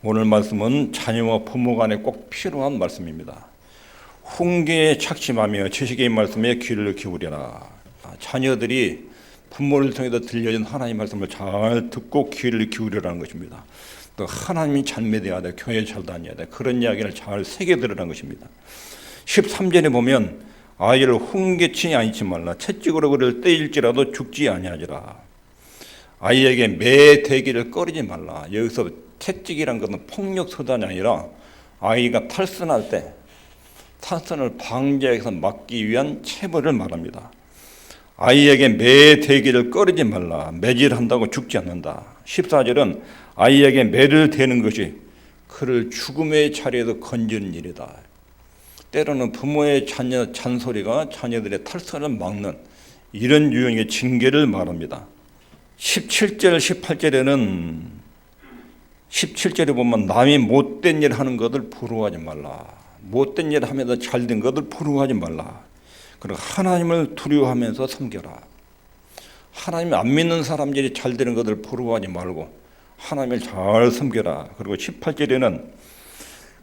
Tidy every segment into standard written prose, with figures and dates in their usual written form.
오늘 말씀은 자녀와 부모 간에 꼭 필요한 말씀입니다. 훈계에 착심하며 지식의 말씀에 귀를 기울여라. 자녀들이 부모를 통해서 들려진 하나님의 말씀을 잘 듣고 귀를 기울이라는 것입니다. 또 하나님이 잘매돼야 돼, 교회 잘 다녀야 돼, 그런 이야기를 잘 새겨들으라는 것입니다. 13절에 보면 아이를 훈계치 아니치 말라. 채찍으로 그를 때일지라도 죽지 아니하리라. 아이에게 매대기를 꺼리지 말라. 여기서 채찍이란 것은 폭력 수단이 아니라 아이가 탈선할 때 탈선을 방지해서 막기 위한 체벌을 말합니다. 아이에게 매대기를 꺼리지 말라. 매질한다고 죽지 않는다. 14절은 아이에게 매를 대는 것이 그를 죽음의 자리에서 건지는 일이다. 때로는 부모의 잔소리가 자녀들의 탈선을 막는 이런 유형의 징계를 말합니다. 17절에 보면 남이 못된 일 하는 것을 부러워하지 말라. 못된 일 하면서 잘된 것을 부러워하지 말라. 그리고 하나님을 두려워하면서 섬겨라. 하나님 안 믿는 사람들이 잘 되는 것을 부러워하지 말고 하나님을 잘 섬겨라. 그리고 18절에는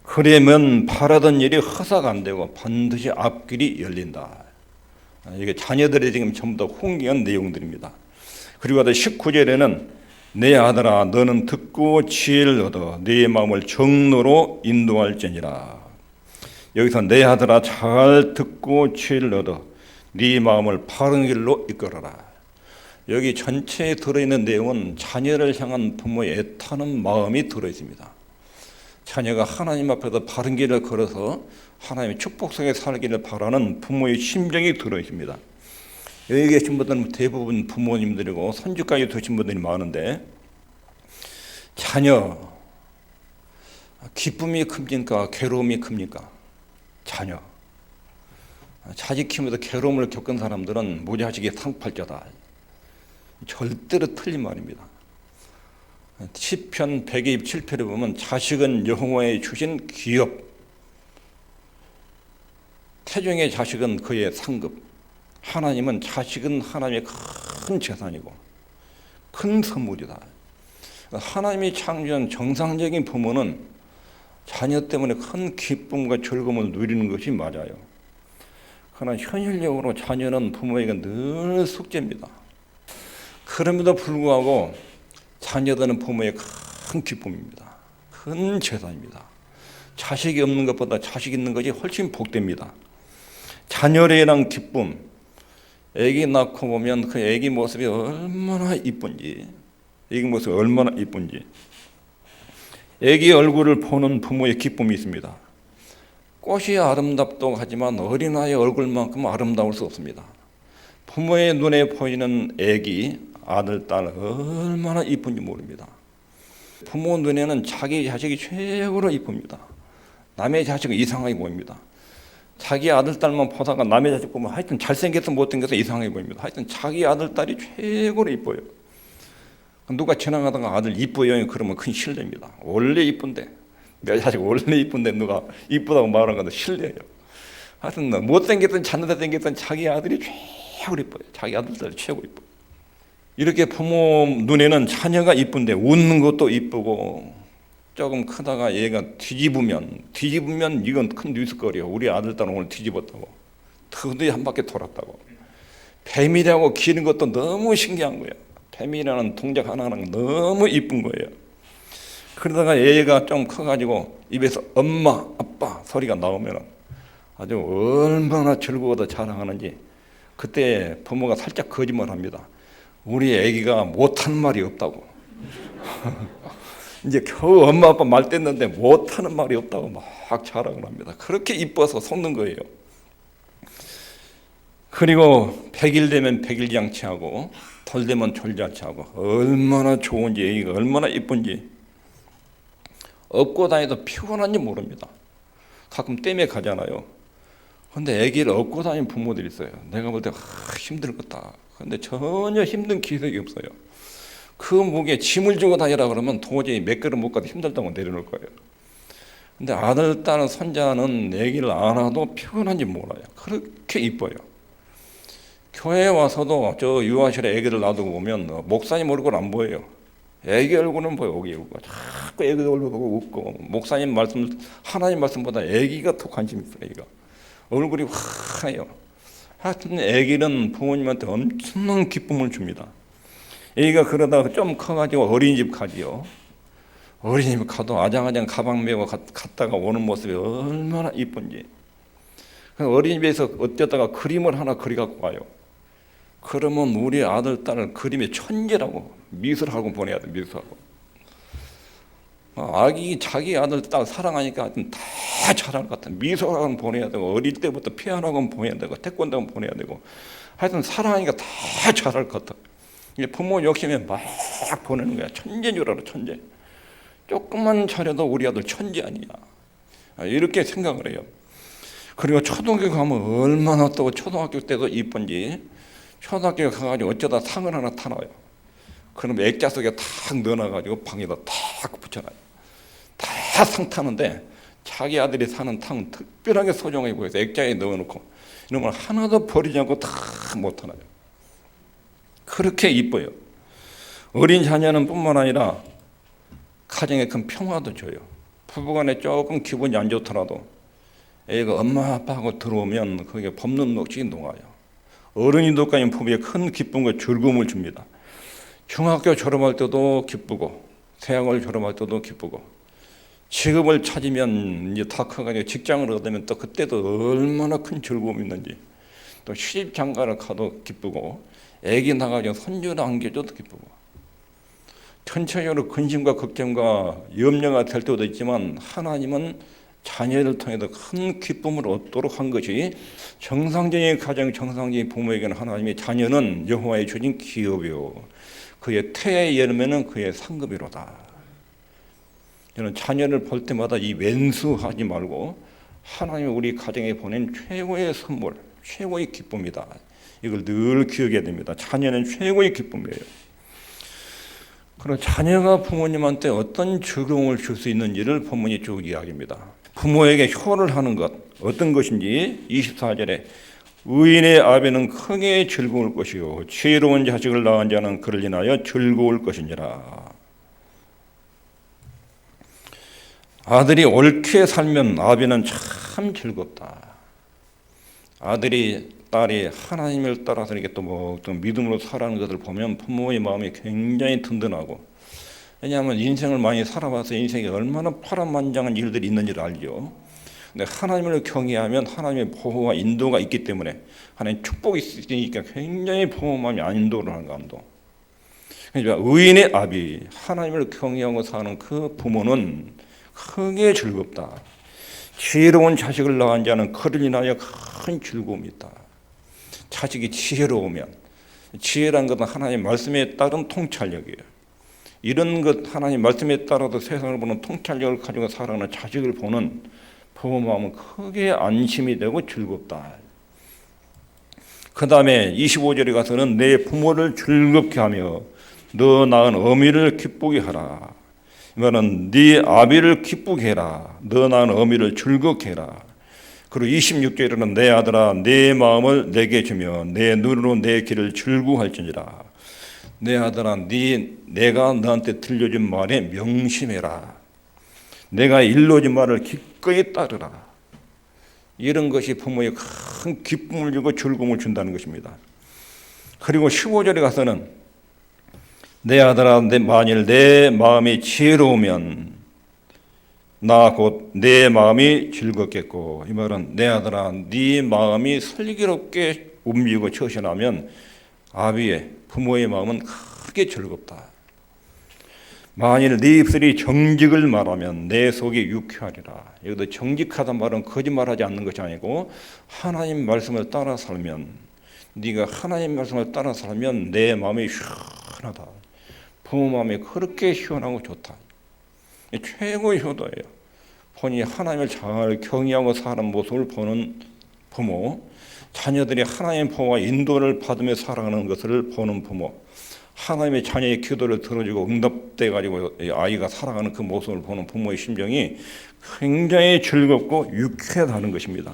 그러면 바라던 일이 허사가 안 되고 반드시 앞길이 열린다. 이게 자녀들이 지금 전부 다 훈계한 내용들입니다. 그리고 19절에는 내 아들아 너는 듣고 지혜를 얻어 네 마음을 정로로 인도할지니라. 여기서 내 아들아 잘 듣고 지혜를 얻어 네 마음을 바른 길로 이끌어라. 여기 전체에 들어있는 내용은 자녀를 향한 부모의 애타는 마음이 들어있습니다. 자녀가 하나님 앞에서 바른 길을 걸어서 하나님의 축복 속에 살기를 바라는 부모의 심정이 들어있습니다. 여기 계신 분들은 대부분 부모님들이고 손주까지 두신 분들이 많은데, 자녀 기쁨이 큽니까 괴로움이 큽니까? 자녀. 자식 키우면서 괴로움을 겪은 사람들은 무자식이 상팔자다. 절대로 틀린 말입니다. 시편 127편에 보면 자식은 여호와의 주신 기업, 태중의 자식은 그의 상급, 하나님은 자식은 하나님의 큰 재산이고 큰 선물이다. 하나님이 창조한 정상적인 부모는 자녀 때문에 큰 기쁨과 즐거움을 누리는 것이 맞아요. 그러나 현실적으로 자녀는 부모에게 늘 숙제입니다. 그럼에도 불구하고 자녀들은 부모의 큰 기쁨입니다. 큰 재산입니다. 자식이 없는 것보다 자식 있는 것이 훨씬 복됩니다. 자녀에 대한 기쁨, 애기 낳고 보면 그 애기 모습이 얼마나 이쁜지, 애기 얼굴을 보는 부모의 기쁨이 있습니다. 꽃이 아름답다고 하지만 어린아이의 얼굴만큼 아름다울 수 없습니다. 부모의 눈에 보이는 애기, 아들, 딸 얼마나 이쁜지 모릅니다. 부모 눈에는 자기 자식이 최고로 이쁩니다. 남의 자식은 이상하게 보입니다. 자기 아들, 딸만 보다가 남의 자식 보면 하여튼 잘생겨서 못생겨서 이상하게 보입니다. 하여튼 자기 아들, 딸이 최고로 이뻐요. 누가 지나가다가 아들 이뻐요 그러면 큰 실례입니다. 원래 이쁜데, 내 자식 원래 이쁜데 누가 이쁘다고 말하는 건데 실례예요. 하여튼 못생겼든 잘생겼든 자기 아들이 최고로 이뻐요. 자기 아들, 딸이 최고 이뻐요. 이렇게 부모 눈에는 자녀가 이쁜데 웃는 것도 이쁘고, 조금 크다가 얘가 뒤집으면 이건 큰 뉴스거리예요. 우리 아들, 딸은 오늘 뒤집었다고, 드디어 한 바퀴 돌았다고. 뱀이라고 기는 것도 너무 신기한 거예요. 뱀이라는 동작 하나하나가 너무 이쁜 거예요. 그러다가 얘가 좀 커가지고 입에서 엄마, 아빠 소리가 나오면 아주 얼마나 즐거워서 자랑하는지, 그때 부모가 살짝 거짓말합니다. 우리 애기가 못하는 말이 없다고. 이제 겨우 엄마 아빠 말 뗐는데 못하는 말이 없다고 막 자랑을 합니다. 그렇게 이뻐서 속는 거예요. 그리고 100일 되면 100일 잔치하고 돌 되면 돌잔치하고, 얼마나 좋은지, 애기가 얼마나 이쁜지. 업고 다니도 피곤한지 모릅니다. 가끔 댐에 가잖아요. 근데 애기를 업고 다니는 부모들이 있어요. 내가 볼 때 힘들겠다. 근데 전혀 힘든 기색이 없어요. 그 무게에 짐을 지고 다니라 그러면 도저히 몇 걸음 못 가도 힘들다고 내려놓을 거예요. 근데 아들, 딸, 손자는 애기를 안아도 피곤한지 몰라요. 그렇게 이뻐요. 교회에 와서도 저 유아실에 애기를 놔두고 보면 목사님 얼굴 안 보여요. 애기 얼굴은 보고 자꾸 애기 얼굴 보고 웃고, 목사님 말씀, 하나님 말씀보다 애기가 더 관심 있어요. 애기가 얼굴이 환해요. 하여튼 애기는 부모님한테 엄청난 기쁨을 줍니다. 애기가 그러다가 좀 커가지고 어린이집 가지요. 어린이집 가도 아장아장 가방 메고 갔다가 오는 모습이 얼마나 이쁜지. 어린이집에서 어쩌다가 그림을 하나 그려갖고 와요. 그러면 우리 아들, 딸을 그림의 천재라고 미술학원 보내야 돼. 미술학원. 아기 자기 아들, 딸 사랑하니까 다 잘할 것 같아. 미술학원 보내야 되고, 어릴 때부터 피아노학원 보내야 되고, 태권도학원 보내야 되고, 하여튼 사랑하니까 다 잘할 것 같아. 부모 욕심에 막 보내는 거야. 천재인 줄 알아. 천재. 조금만 잘해도 우리 아들 천재 아니냐, 이렇게 생각을 해요. 그리고 초등학교 가면 얼마나 또 초등학교 때도 이쁜지. 초등학교에 가가지고 어쩌다 상을 하나 타놔요. 그럼 액자 속에 탁 넣어놔가지고 방에다 탁 붙여놔요. 다 상 타는데 자기 아들이 사는 탕 특별하게 소중하게 보여서 액자에 넣어놓고 이런 걸 하나도 버리지 않고 다 못 하나요. 그렇게 이뻐요. 어린 자녀는 뿐만 아니라 가정에 큰 평화도 줘요. 부부간에 조금 기분이 안 좋더라도 애가 엄마 아빠하고 들어오면 거기에 법는 녹지 녹아요. 어른이도까지 부부에 큰 기쁨과 즐거움을 줍니다. 중학교 졸업할 때도 기쁘고, 대학을 졸업할 때도 기쁘고, 직업을 찾으면 이제 다 커가지고 직장을 얻으면 또 그때도 얼마나 큰 즐거움이 있는지, 또 시집 장가를 가도 기쁘고, 애기 나가지고 손주를 안겨줘도 기쁘고, 전체적으로 근심과 걱정과 염려가 될 때도 있지만 하나님은 자녀를 통해서 큰 기쁨을 얻도록 한 것이 정상적인 가정, 정상적인 부모에게는 하나님의 자녀는 여호와의 주신 기업이요, 그의 태에 예르면은 그의 상급이로다. 저는 자녀를 볼 때마다 이 왼수하지 말고 하나님이 우리 가정에 보낸 최고의 선물, 최고의 기쁨이다. 이걸 늘 기억해야 됩니다. 자녀는 최고의 기쁨이에요. 그리고 자녀가 부모님한테 어떤 즐거움을 줄 수 있는지를 본문이 쭉 이야기합니다. 부모에게 효를 하는 것, 어떤 것인지 24절에 의인의 아비는 크게 즐거울 것이요 지혜로운 자식을 낳은 자는 그를 인하여 즐거울 것이니라. 아들이 옳게 살면 아비는 참 즐겁다. 아들이, 딸이 하나님을 따라서 이렇게 또 믿음으로 살아가는 것을 보면 부모의 마음이 굉장히 든든하고, 왜냐하면 인생을 많이 살아봐서 인생에 얼마나 파란만장한 일들이 있는지를 알죠. 근데 하나님을 경외하면 하나님의 보호와 인도가 있기 때문에, 하나님 축복이 있으니까 굉장히 부모 마음이 안도를 하는 감도. 그러니까 의인의 아비, 하나님을 경외하고 사는 그 부모는 크게 즐겁다. 지혜로운 자식을 낳은 자는 그를 인하여 큰 즐거움이 있다. 자식이 지혜로우면, 지혜란 것은 하나님의 말씀에 따른 통찰력이에요. 이런 것, 하나님 말씀에 따라서 세상을 보는 통찰력을 가지고 살아가는 자식을 보는 부모 마음은 크게 안심이 되고 즐겁다. 그 다음에 25절에 가서는 내 부모를 즐겁게 하며 너 낳은 어미를 기쁘게 하라. 이 말은 네 아비를 기쁘게 해라. 너 낳은 어미를 즐겁게 해라. 그리고 26절에는 내 아들아 내 마음을 내게 주며 내 눈으로 내 길을 즐거워할지니라. 내 아들아 내가 너한테 들려준 말에 명심해라. 내가 일러준 말을 기꺼이 따르라. 이런 것이 부모의 큰 기쁨을 주고 즐거움을 준다는 것입니다. 그리고 15절에 가서는 내 아들아 만일 내 마음이 지혜로우면 나 곧 내 마음이 즐겁겠고, 이 말은 내 아들아 네 마음이 슬기롭게 움직이고 처신하면 아비의 부모의 마음은 크게 즐겁다. 만일 네 입술이 정직을 말하면 내 속이 유쾌하리라. 여기도 정직하단 말은 거짓말하지 않는 것이 아니고 하나님 말씀을 따라 살면, 네가 하나님 말씀을 따라 살면 내 마음이 시원하다. 부모 마음이 그렇게 시원하고 좋다. 최고의 효도예요. 본인이 하나님을 잘 경외하고 사는 모습을 보는 부모, 자녀들이 하나님의 보호와 인도를 받으며 살아가는 것을 보는 부모, 하나님의 자녀의 기도를 들어주고 응답돼 가지고 아이가 살아가는 그 모습을 보는 부모의 심정이 굉장히 즐겁고 유쾌하다는 것입니다.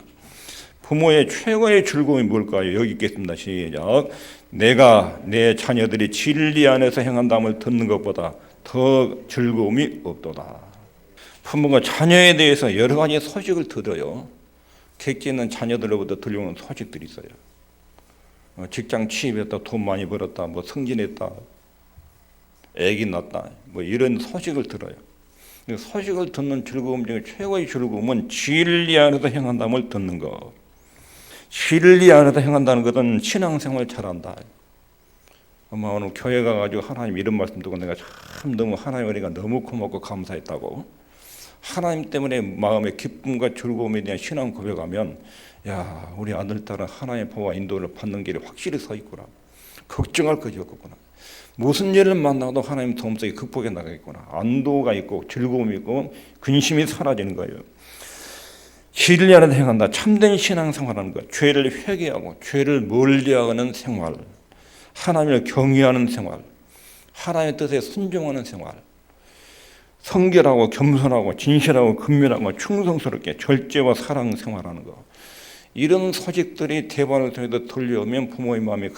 부모의 최고의 즐거움이 뭘까요? 여기 있겠습니다. 시작. 내가 내 자녀들이 진리 안에서 행한다함을 듣는 것보다 더 즐거움이 없도다. 부모가 자녀에 대해서 여러 가지 소식을 들어요. 객지에 있는 자녀들로부터 들려오는 소식들이 있어요. 직장 취업했다, 돈 많이 벌었다, 뭐 승진했다, 애기 낳았다, 뭐 이런 소식을 들어요. 소식을 듣는 즐거움 중에 최고의 즐거움은 진리 안에서 행한담을 듣는 것. 진리 안에서 행한다는 것은 신앙생활 잘한다. 아마 오늘 교회 가가지고 하나님 이런 말씀 듣고 내가 참 너무 하나님 은혜가 너무 고맙고 감사했다고. 하나님 때문에 마음의 기쁨과 즐거움에 대한 신앙 고백하면, 야, 우리 아들 딸은 하나님의 보호와 인도를 받는 길에 확실히 서 있구나. 걱정할 것이 없구나. 무슨 일을 만나도 하나님 도움 속에 극복해 나가겠구나. 안도가 있고 즐거움이 있고 근심이 사라지는 거예요. 진리 안에서 행한다. 참된 신앙생활하는 것. 죄를 회개하고 죄를 멀리하는 생활. 하나님을 경외하는 생활. 하나님의 뜻에 순종하는 생활. 성결하고 겸손하고 진실하고 근면하고 충성스럽게 절제와 사랑 생활하는 것. 이런 소식들이 대화를 통해서 들려오면 부모의 마음에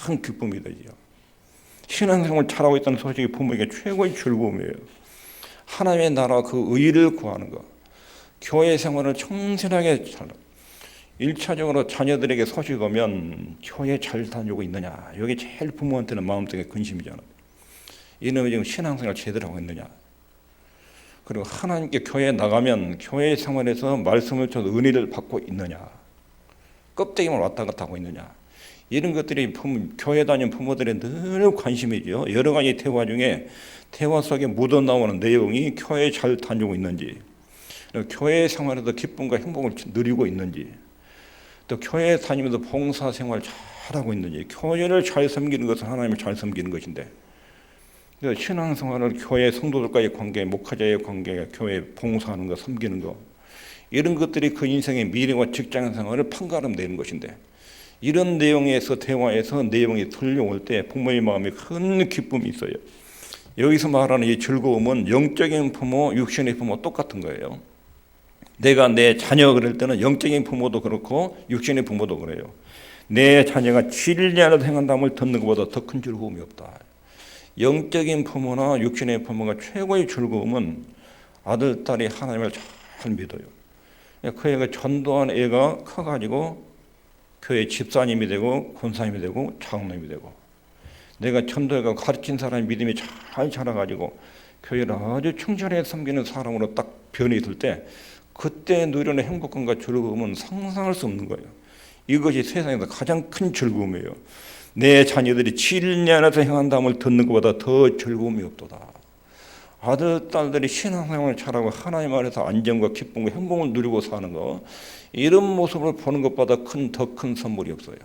큰 기쁨이 되죠. 신앙생활 잘하고 있다는 소식이 부모에게 최고의 즐거움이에요. 하나님의 나라 그 의를 구하는 것. 교회 생활을 청실하게 잘. 1차적으로 자녀들에게 소식 오면 교회 잘 다니고 있느냐. 여기 제일 부모한테는 마음속에 근심이잖아. 이놈이 지금 신앙생활 제대로 하고 있느냐. 그리고 하나님께 교회에 나가면 교회 생활에서 말씀을 줘서 은혜를 받고 있느냐. 껍데기만 왔다 갔다 하고 있느냐. 이런 것들이 교회 다니는 부모들의 늘 관심이죠. 여러 가지 대화 중에 대화 속에 묻어나오는 내용이 교회에 잘 다니고 있는지, 교회 생활에서 기쁨과 행복을 누리고 있는지, 또 교회에 다니면서 봉사생활 잘하고 있는지. 교회를 잘 섬기는 것은 하나님을 잘 섬기는 것인데, 신앙생활을 교회 성도들과의 관계, 목회자의 관계, 교회 봉사하는 것, 섬기는 것, 이런 것들이 그 인생의 미래와 직장생활을 판가름내는 것인데, 이런 내용에서 대화에서 내용이 들려올 때 부모의 마음에 큰 기쁨이 있어요. 여기서 말하는 이 즐거움은 영적인 부모, 육신의 부모 똑같은 거예요. 내가 내 자녀 그럴 때는 영적인 부모도 그렇고 육신의 부모도 그래요. 내 자녀가 진리 안에서 행한담을 듣는 것보다 더 큰 즐거움이 없다. 영적인 부모나 육신의 부모가 최고의 즐거움은 아들, 딸이 하나님을 잘 믿어요. 그 애가 전도한 애가 커가지고 교회 집사님이 되고 권사님이 되고 장로님이 되고, 내가 전도해가 가르친 사람이 믿음이 잘 자라가지고 교회를 아주 충실하게 섬기는 사람으로 딱 변이 들 때, 그때 누리는 행복감과 즐거움은 상상할 수 없는 거예요. 이것이 세상에서 가장 큰 즐거움이에요. 내 자녀들이 진리 안에서 행한담을 듣는 것보다 더 즐거움이 없도다. 아들, 딸들이 신앙생활을 잘하고 하나님 안에서 안정과 기쁨과 행복을 누리고 사는 것, 이런 모습을 보는 것보다 더 큰 선물이 없어요.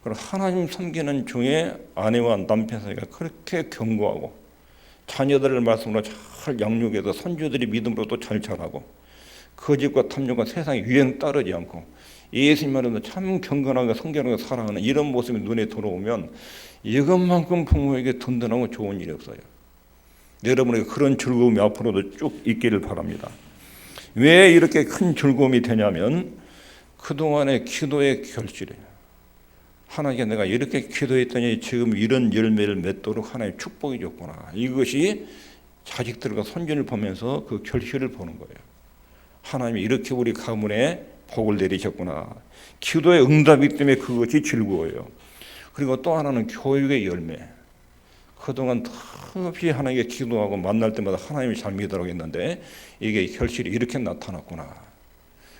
그리고 하나님 섬기는 중에 아내와 남편 사이가 그렇게 견고하고, 자녀들을 말씀으로 잘 양육해서 손주들이 믿음으로 또 잘 자라고, 거짓과 탐욕과 세상의 유행 따르지 않고 예수님 안에서 참 경건하게 성결하게 살아가는 이런 모습이 눈에 들어오면 이것만큼 부모에게 든든하고 좋은 일이 없어요. 여러분에게 그런 즐거움이 앞으로도 쭉 있기를 바랍니다. 왜 이렇게 큰 즐거움이 되냐면 그동안의 기도의 결실이에요. 하나님께 내가 이렇게 기도했더니 지금 이런 열매를 맺도록 하나님의 축복이 줬구나. 이것이 자식들과 손주를 보면서 그 결실을 보는 거예요. 하나님이 이렇게 우리 가문에 복을 내리셨구나. 기도의 응답이기 때문에 그것이 즐거워요. 그리고 또 하나는 교육의 열매. 그동안 턱없이 하나님께 기도하고 만날 때마다 하나님이 잘 믿으라고 했는데 이게 결실이 이렇게 나타났구나.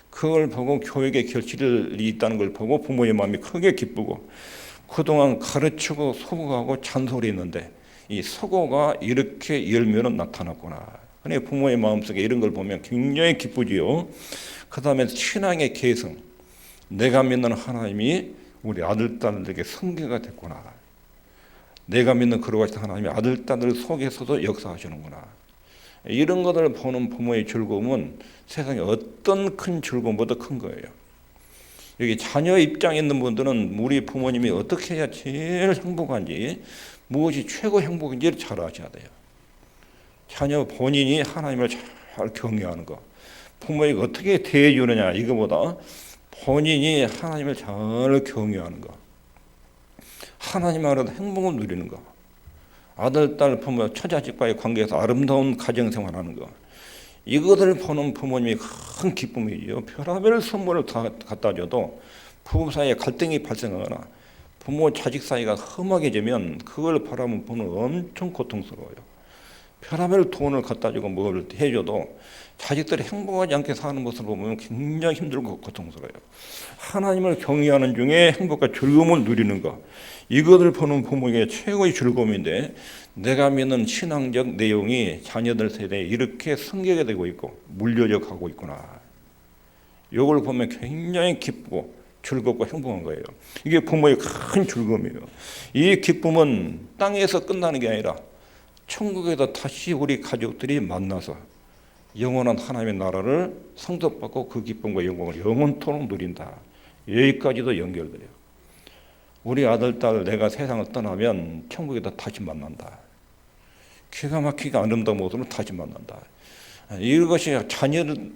그걸 보고 교육의 결실이 있다는 걸 보고 부모의 마음이 크게 기쁘고, 그동안 가르치고 소고하고 잔소리했는데 이 소고가 이렇게 열매는 나타났구나. 그러니까 부모의 마음속에 이런 걸 보면 굉장히 기쁘지요. 그 다음에 신앙의 계승. 내가 믿는 하나님이 우리 아들, 딸들에게 성계가 됐구나. 내가 믿는 그러하신 하나님이 아들, 딸들 속에서도 역사하시는구나. 이런 것을 보는 부모의 즐거움은 세상에 어떤 큰 즐거움보다 큰 거예요. 여기 자녀 입장에 있는 분들은 우리 부모님이 어떻게 해야 제일 행복한지, 무엇이 최고 행복인지를 잘 아셔야 돼요. 자녀 본인이 하나님을 잘 경외하는 것, 부모에게 어떻게 대해주느냐, 이거보다 본인이 하나님을 잘 경외하는 것, 하나님 안에서 행복을 누리는 것, 아들, 딸, 부모, 처자식과의 관계에서 아름다운 가정생활하는 거, 이것을 보는 부모님이 큰 기쁨이죠. 별의별 선물을 다 갖다 줘도 부부 사이에 갈등이 발생하거나 부모 자식 사이가 험하게지면 그걸 바라보는 부모는 엄청 고통스러워요. 별의별 돈을 갖다 주고 뭘 해줘도 자식들이 행복하지 않게 사는 모습을 보면 굉장히 힘들고 고통스러워요. 하나님을 경외하는 중에 행복과 즐거움을 누리는 것, 이것을 보는 부모에게 최고의 즐거움인데, 내가 믿는 신앙적 내용이 자녀들 세대에 이렇게 성격이 되고 있고 물려져 가고 있구나. 이걸 보면 굉장히 기쁘고 즐겁고 행복한 거예요. 이게 부모의 큰 즐거움이에요. 이 기쁨은 땅에서 끝나는 게 아니라 천국에서 다시 우리 가족들이 만나서 영원한 하나님의 나라를 상속받고 그 기쁨과 영광을 영원토록 누린다. 여기까지도 연결돼요. 우리 아들, 딸 내가 세상을 떠나면 천국에서 다시 만난다. 기가 막히게 아름다운 모습으로 다시 만난다. 이것이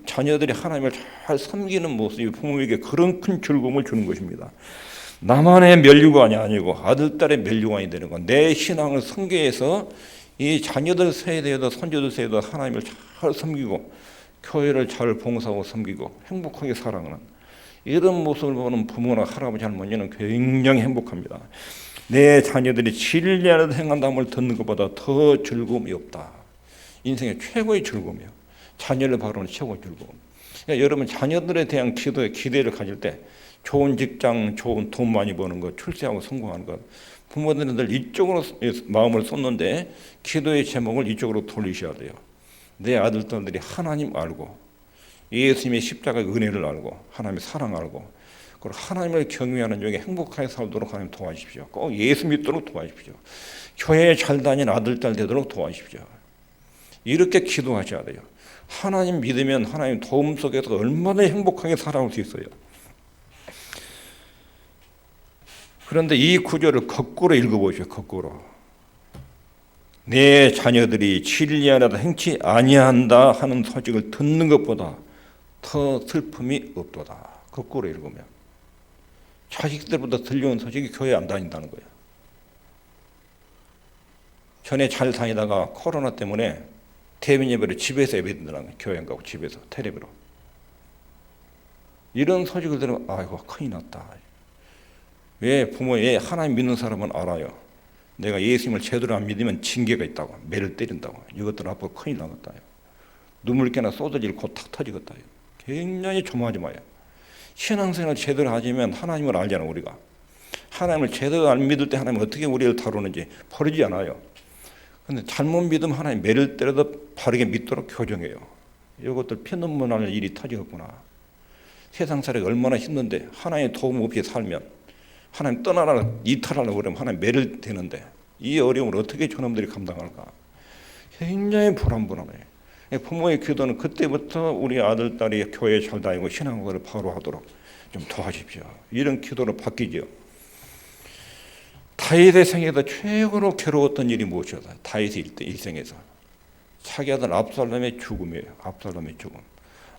자녀들이 하나님을 잘 섬기는 모습이 부모에게 그런 큰 즐거움을 주는 것입니다. 나만의 멸류관이 아니고 아들, 딸의 멸류관이 되는 것. 내 신앙을 선계해서 이 자녀들 세대에도 손주들 세대에도 하나님을 잘 섬기고 교회를 잘 봉사하고 섬기고 행복하게 살아가는 이런 모습을 보는 부모나 할아버지 할머니는 굉장히 행복합니다. 내 자녀들이 진리하는 행한담을 듣는 것보다 더 즐거움이 없다. 인생의 최고의 즐거움이요. 자녀를 바라보는 최고의 즐거움. 그러니까 여러분 자녀들에 대한 기대를 가질 때 좋은 직장, 좋은 돈 많이 버는 것, 출세하고 성공하는 것, 부모들은 늘 이쪽으로 마음을 쏟는데 기도의 제목을 이쪽으로 돌리셔야 돼요. 내 아들, 딸들이 하나님 알고 예수님의 십자가의 은혜를 알고 하나님의 사랑 알고 그리고 하나님을 경외하는 중에 행복하게 살도록 하나님 도와주십시오. 꼭 예수 믿도록 도와주십시오. 교회에 잘 다니는 아들, 딸 되도록 도와주십시오. 이렇게 기도하셔야 돼요. 하나님 믿으면 하나님 도움 속에서 얼마나 행복하게 살아올 수 있어요. 그런데 이 구절을 거꾸로 읽어보시오. 거꾸로. 내 자녀들이 진리하려다 행치 아니한다 하는 소식을 듣는 것보다 더 슬픔이 없도다. 거꾸로 읽으면 자식들보다 들려온 소식이 교회 안 다닌다는 거예요. 전에 잘 다니다가 코로나 때문에 대면 예배를 집에서 예배드리는 거예요. 교회 안 가고 집에서 텔레비로. 이런 소식을 들으면 아이고 큰일 났다. 왜 부모의 하나님 믿는 사람은 알아요. 내가 예수님을 제대로 안 믿으면 징계가 있다고. 매를 때린다고. 이것들 앞으로 큰일 나겠다. 눈물개나 쏟아질 곧 탁 터지겠다. 굉장히 조마하지 마요. 신앙생활을 제대로 하지만 하나님을 알잖아 우리가. 하나님을 제대로 안 믿을 때 하나님 어떻게 우리를 다루는지 버리지 않아요. 그런데 잘못 믿으면 하나님 매를 때려도 바르게 믿도록 교정해요. 이것들 피눈물 나는 일이 터지겠구나. 세상 살이가 얼마나 힘든데 하나님의 도움 없이 살면 하나님 떠나라 이탈하려고 그러면 하나님 매를 대는데 이 어려움을 어떻게 저놈들이 감당할까. 굉장히 불안불안해요. 부모의 기도는 그때부터 우리 아들, 딸이 교회에 잘 다니고 신앙생활을 바로 하도록 좀 도와주십시오. 이런 기도로 바뀌죠. 다윗의 생에서 최고로 괴로웠던 일이 무엇이었어요? 다윗의 일생에서 자기 아들 압살롬의 죽음이에요. 압살롬의 죽음.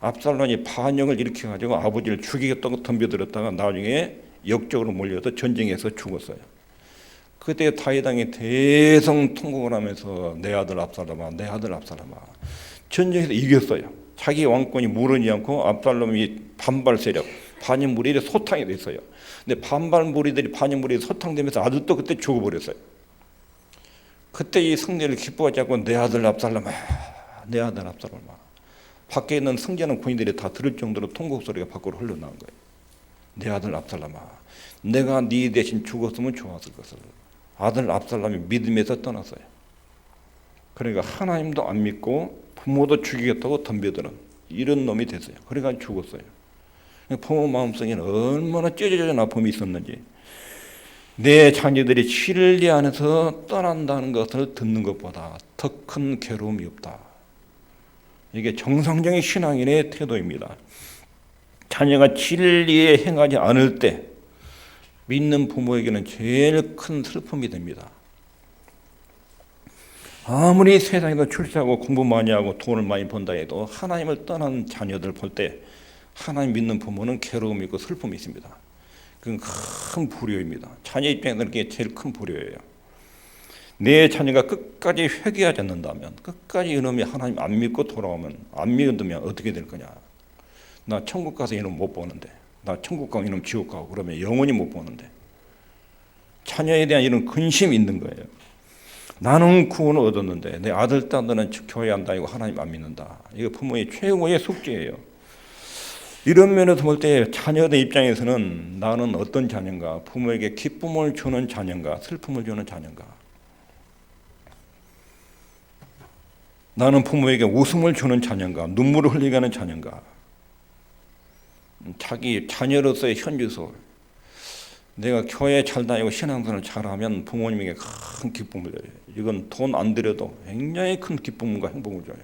압살롬이 반역을 일으켜가지고 아버지를 죽이겠다고 덤벼들었다가 나중에 역적으로 몰려서 전쟁에서 죽었어요. 그때 다윗 왕이 대성통곡을 하면서 내 아들 압살롬아, 내 아들 압살롬아. 전쟁에서 이겼어요. 자기 왕권이 무너지지 않고 압살롬이 반발 세력, 반역 무리들이 소탕이 됐어요. 근데 반발 무리들이 반역 무리들이 소탕되면서 아들도 그때 죽어버렸어요. 그때 이 승리를 기뻐하지 않고 내 아들 압살롬아, 내 아들 압살롬아. 밖에 있는 승자는 군인들이 다 들을 정도로 통곡 소리가 밖으로 흘러나온 거예요. 내 아들 압살롬아, 내가 네 대신 죽었으면 좋았을 것을. 아들 압살롬이 믿음에서 떠났어요. 그러니까 하나님도 안 믿고 부모도 죽이겠다고 덤벼드는 이런 놈이 됐어요. 그러니까 죽었어요. 부모 마음속에는 얼마나 찢어진 아픔이 있었는지. 내 자녀들이 진리 안에서 떠난다는 것을 듣는 것보다 더 큰 괴로움이 없다. 이게 정상적인 신앙인의 태도입니다. 자녀가 진리에 행하지 않을 때 믿는 부모에게는 제일 큰 슬픔이 됩니다. 아무리 세상에서 출세하고 공부 많이 하고 돈을 많이 번다 해도 하나님을 떠난 자녀들 볼 때 하나님 믿는 부모는 괴로움이 있고 슬픔이 있습니다. 그건 큰 불효입니다. 자녀 입장에서는 그게 제일 큰 불효예요. 내 자녀가 끝까지 회개하지 않는다면, 끝까지 이놈이 하나님 안 믿고 돌아오면, 안 믿으면 어떻게 될 거냐. 나 천국 가서 이놈 못 보는데, 나 천국 가고 이놈 지옥 가고 그러면 영원히 못 보는데, 자녀에 대한 이런 근심이 있는 거예요. 나는 구원을 얻었는데 내 아들, 딸들은 교회 안 다니고 하나님 안 믿는다. 이거 부모의 최고의 숙제예요. 이런 면에서 볼 때 자녀들 입장에서는 나는 어떤 자녀인가, 부모에게 기쁨을 주는 자녀인가, 슬픔을 주는 자녀인가, 나는 부모에게 웃음을 주는 자녀인가, 눈물을 흘리게 하는 자녀인가, 자기 자녀로서의 현주소, 내가 교회 잘 다니고 신앙생활을 잘하면 부모님에게 큰 기쁨을 줘요. 이건 돈 안 들여도 굉장히 큰 기쁨과 행복을 줘요.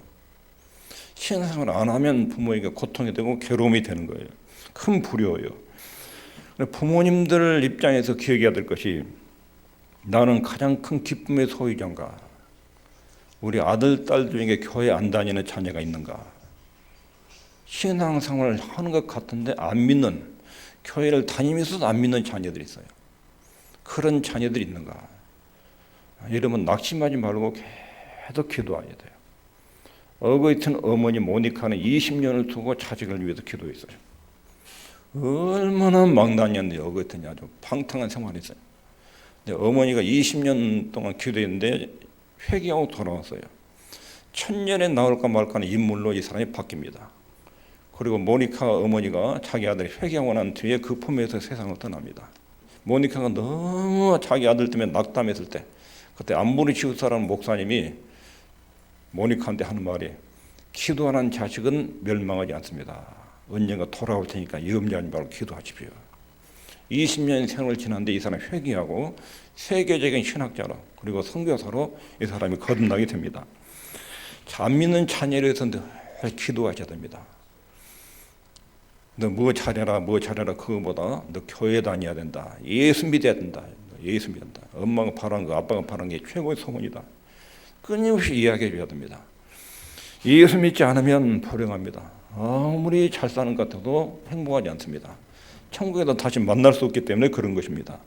신앙생활을 안 하면 부모에게 고통이 되고 괴로움이 되는 거예요. 큰 불효예요. 부모님들 입장에서 기억해야 될 것이, 나는 가장 큰 기쁨의 소유자인가, 우리 아들, 딸 중에 교회 안 다니는 자녀가 있는가, 신앙생활을 하는 것 같은데 안 믿는, 교회를 다니면서도 안 믿는 자녀들이 있어요. 그런 자녀들이 있는가. 이러면 낙심하지 말고 계속 기도해야 돼요. 어거이튼 어머니 모니카는 20년을 두고 자식을 위해서 기도했어요. 얼마나 망나니였는데 어거이튼이 아주 방탕한 생활을 했어요. 근데 어머니가 20년 동안 기도했는데 회개하고 돌아왔어요. 천년에 나올까 말까 하는 인물로 이 사람이 바뀝니다. 그리고 모니카 어머니가 자기 아들이 회개하고 난 뒤에 그 품에서 세상을 떠납니다. 모니카가 너무 자기 아들 때문에 낙담했을 때, 그때 암브리치우스라는 목사님이 모니카한테 하는 말이, 기도하는 자식은 멸망하지 않습니다. 언젠가 돌아올 테니까 염려하지 말고 기도하십시오. 20년 세월을 지났는데 이 사람이 회개하고 세계적인 신학자로, 그리고 선교사로 이 사람이 거듭나게 됩니다. 안 믿는 자녀를 위해서 늘 기도하셔야 됩니다. 너 뭐 잘해라, 뭐 잘해라, 그거보다 너 교회 다녀야 된다. 예수 믿어야 된다. 예수 믿어야 된다. 엄마가 바란 거, 아빠가 바란 게 최고의 소원이다. 끊임없이 이야기해 줘야 됩니다. 예수 믿지 않으면 불행합니다. 아무리 잘 사는 것 같아도 행복하지 않습니다. 천국에도 다시 만날 수 없기 때문에 그런 것입니다.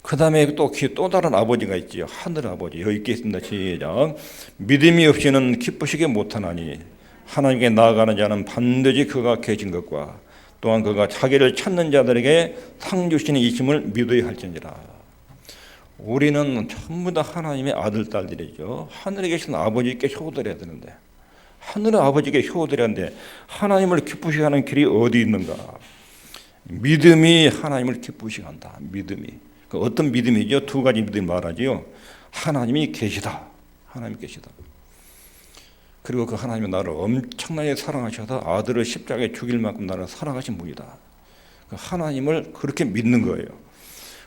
그 다음에 또 다른 아버지가 있지요. 하늘 아버지. 여기 있겠습니다. 시작. 믿음이 없이는 기쁘시게 못하나니 하나님께 나아가는 자는 반드시 그가 계신 것과 또한 그가 자기를 찾는 자들에게 상 주시는 이심을 믿어야 할지니라. 우리는 전부 다 하나님의 아들, 딸들이죠. 하늘에 계신 아버지께 효도해야 되는데, 하늘의 아버지께 효도해야 하는데 하나님을 기쁘시게 하는 길이 어디 있는가? 믿음이 하나님을 기쁘시게 한다. 믿음이. 그 어떤 믿음이죠? 두 가지 믿음이 말하지요. 하나님이 계시다. 하나님이 계시다. 그리고 그 하나님은 나를 엄청나게 사랑하셔서 아들을 십자가에 죽일 만큼 나를 사랑하신 분이다. 그 하나님을 그렇게 믿는 거예요.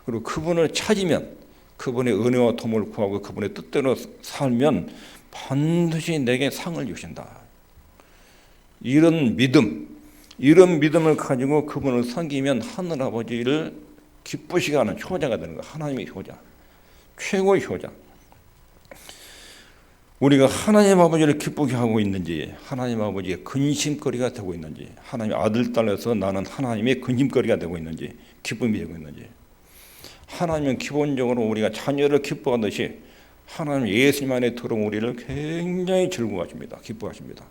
그리고 그분을 찾으면, 그분의 은혜와 도움을 구하고 그분의 뜻대로 살면 반드시 내게 상을 주신다. 이런 믿음을 가지고 그분을 섬기면 하늘 아버지를 기쁘시게 하는 효자가 되는 거예요. 하나님의 효자, 최고의 효자. 우리가 하나님 아버지를 기쁘게 하고 있는지, 하나님 아버지의 근심거리가 되고 있는지, 하나님 아들, 딸에서 나는 하나님의 근심거리가 되고 있는지, 기쁨이 되고 있는지. 하나님은 기본적으로 우리가 자녀를 기뻐하듯이 하나님 예수님 안에 들어온 우리를 굉장히 즐거워하십니다. 기뻐하십니다.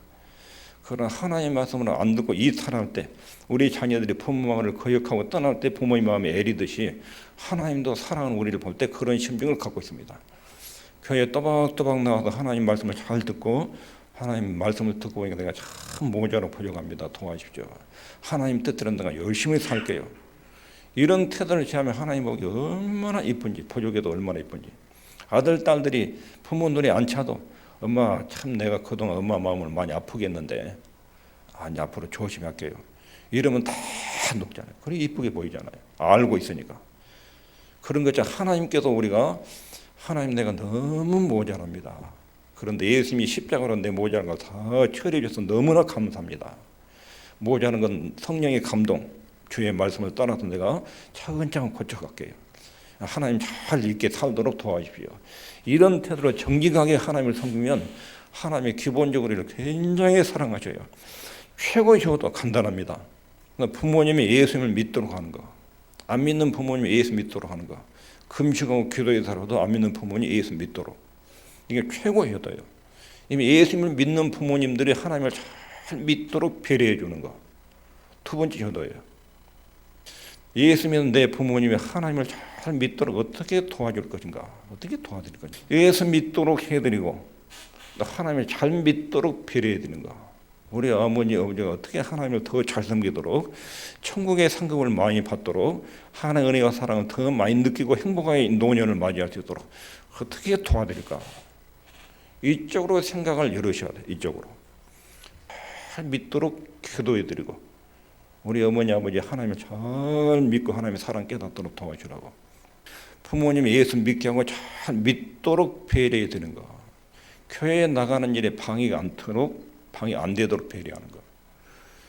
그러나 하나님의 말씀을 안 듣고 이탈할 때, 우리 자녀들이 부모 마음을 거역하고 떠날 때 부모님 마음에 애리듯이 하나님도 사랑하는 우리를 볼 때 그런 심정을 갖고 있습니다. 교회에 또박또박 나와서 하나님 말씀을 잘 듣고, 하나님 말씀을 듣고 보니까 내가 참 모자로 부족합니다. 도와주십시오. 하나님 뜻대로 내가 열심히 살게요. 이런 태도를 취하면 하나님 보기 얼마나 이쁜지, 부족해도 얼마나 이쁜지. 아들, 딸들이 부모 눈에 안 차도, 엄마 참 내가 그동안 엄마 마음을 많이 아프게 했는데 아니 앞으로 조심히 할게요. 이러면 다 녹잖아요. 그래 이쁘게 보이잖아요. 알고 있으니까. 그런 것처럼 하나님께서 우리가, 하나님 내가 너무 모자랍니다. 그런데 예수님이 십자가로 내 모자란 걸 다 처리해 줘서 너무나 감사합니다. 모자란 건 성령의 감동, 주의 말씀을 따라서 내가 차근차근 고쳐갈게요. 하나님 잘 있게 살도록 도와주십시오. 이런 태도로 정직하게 하나님을 섬기면 하나님이 기본적으로 이렇게 굉장히 사랑하셔요. 최고의 효도 간단합니다. 부모님이 예수님을 믿도록 하는 거, 안 믿는 부모님이 예수 믿도록 하는 거, 금식하고 기도에 살아도 안 믿는 부모님 예수 믿도록. 이게 최고의 효도예요. 이미 예수님을 믿는 부모님들이 하나님을 잘 믿도록 배려해 주는 거. 두 번째 효도예요. 예수 믿는 내 부모님이 하나님을 잘 믿도록 어떻게 도와줄 것인가? 어떻게 도와드릴 것인가? 예수 믿도록 해드리고 하나님을 잘 믿도록 배려해 드리는 거. 우리 어머니, 아버지가 어떻게 하나님을 더 잘 섬기도록 천국의 상급을 많이 받도록 하나님의 은혜와 사랑을 더 많이 느끼고 행복하게 노년을 맞이할 수 있도록 어떻게 도와드릴까? 이쪽으로 생각을 열으셔야 돼. 이쪽으로 잘 믿도록 기도해드리고 우리 어머니 아버지 하나님을 잘 믿고 하나님의 사랑 깨닫도록 도와주라고. 부모님이 예수 믿게 하고 잘 믿도록 배려해드리는 거. 교회에 나가는 일에 방해가 안 되도록 배려하는 거.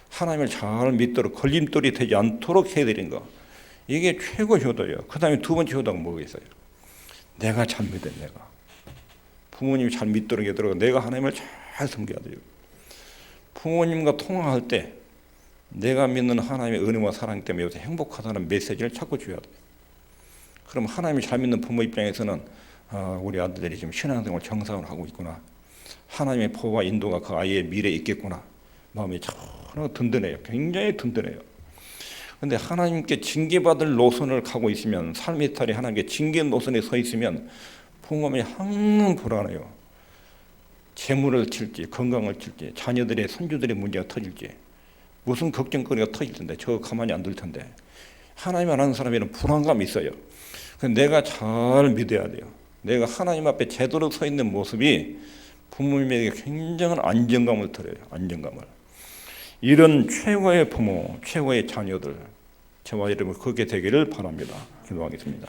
하나님을 잘 믿도록 걸림돌이 되지 않도록 해드리는 거. 이게 최고 효도예요. 그 다음에 두 번째 효도가 뭐겠어요? 내가 잘 믿어요. 내가 부모님이 잘 믿도록 해드리고 내가 하나님을 잘 섬겨야 돼요. 부모님과 통화할 때 내가 믿는 하나님의 은혜와 사랑 때문에 요새 행복하다는 메시지를 자꾸 줘야 돼요. 그럼 하나님이 잘 믿는 부모 입장에서는 우리 아들들이 지금 신앙생활 정상으로 하고 있구나. 하나님의 보호와 인도가 그 아이의 미래에 있겠구나. 마음이 참 든든해요. 굉장히 든든해요. 그런데 하나님께 징계받을 노선을 가고 있으면 삶의 탈이 하나님께 징계 노선에 서 있으면 부모님이 항상 불안해요. 재물을 칠지 건강을 칠지 자녀들의 손주들의 문제가 터질지 무슨 걱정거리가 터질 텐데 저 가만히 안 둘 텐데 하나님 안 하는 사람에는 불안감이 있어요. 내가 잘 믿어야 돼요. 내가 하나님 앞에 제대로 서 있는 모습이 부모님에게 굉장한 안정감을 드려요. 안정감을. 이런 최고의 부모, 최고의 자녀들 저와 여러분 그렇게 되기를 바랍니다. 기도하겠습니다.